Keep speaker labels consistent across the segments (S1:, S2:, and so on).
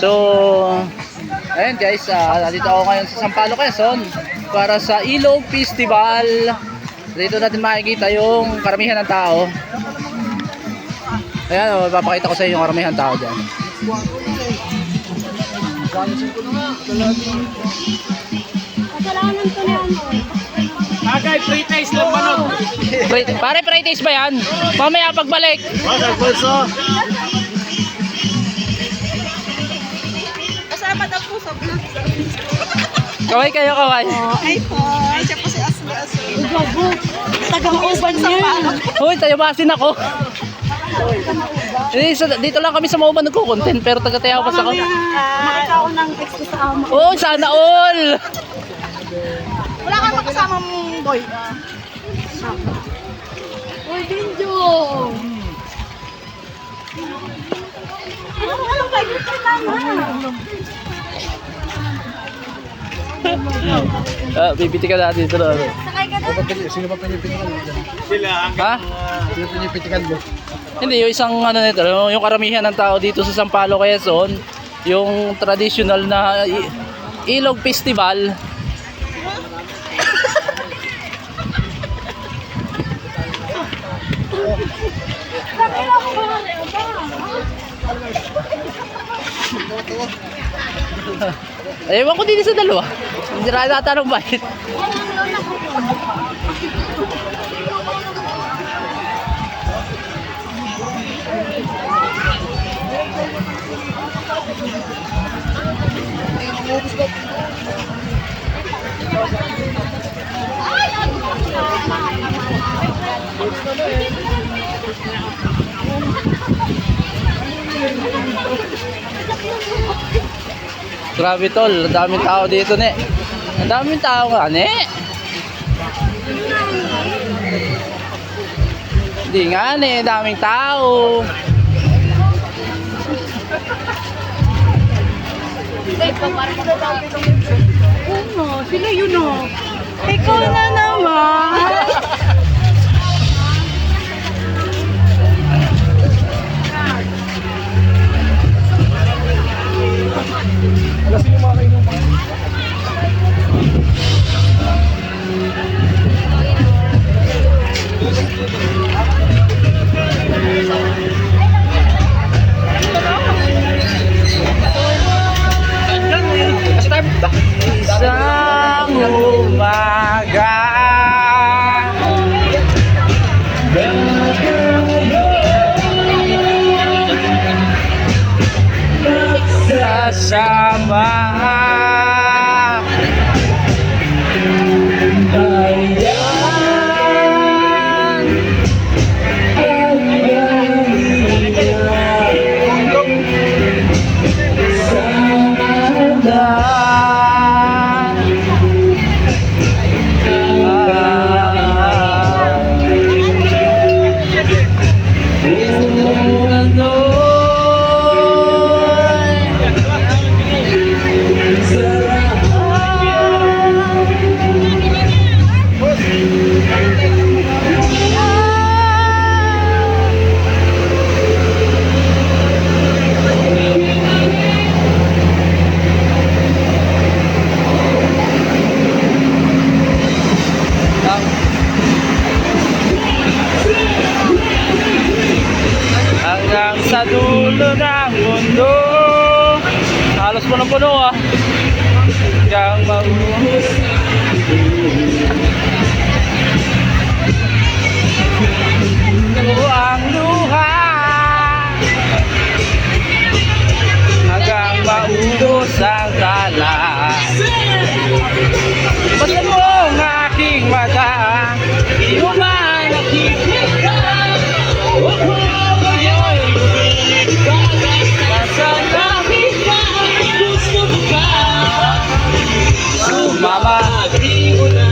S1: So, ayun guys, dito ako ngayon sa Sampaloc, Quezon para sa Ilog Festival. Dito natin makikita yung karamihan ng tao. Ayan, papakita ko sa inyo yung karamihan ng tao dyan.
S2: Kasalanan ko na ano.
S3: Agay, free taste lang manok.
S1: Pare, pre-taste ba yan? Mamaya pagbalik.
S2: Kasama daw po sa vlog.
S1: Kaway kayo, kaway.
S2: Ay po. Ay, siya po si Asli. Gabo. Taga-uban sa Palok.
S1: Uy, tayo-basin ako. Dito lang kami sa Mauban nagko-content pero taga-Tayabas ako.
S2: Makakaon ng extra sa amo.
S1: Oh, sana all.
S2: Wala kang makasama mong boy. Uy, Binjo. Anong kayo sa mama?
S1: Bibiti ka natin ito.
S2: Sakay ka na.
S4: Sino ba pinipitikan mo?
S3: Sila ang
S1: Ha?
S4: Sino pinipitikan mo?
S1: Hindi, yung isang ano nito, yung karamihan ng tao dito sa Sampaloc, Quezon, yung traditional na Ilog Festival. Ewan ko din sa dalawa. Hindi na natanong bakit. Grabe tol, ang daming tao dito ne. Ang daming tao nga ne. Hindi nga ne, daming tao.
S2: Sila yun o. Ikaw na naman.
S1: Isang umaga kasama hanggang sa dulo ng mundo. Halos puno-puno hanggang maubos. Ang luha hanggang maubos ang tala. Basta mo ang aking mata, di mo man nakikita. Sumama, di mo na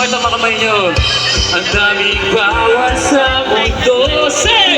S5: Sumakit ang mga kamay nyo. Ang daming bawat sa mundo. Say!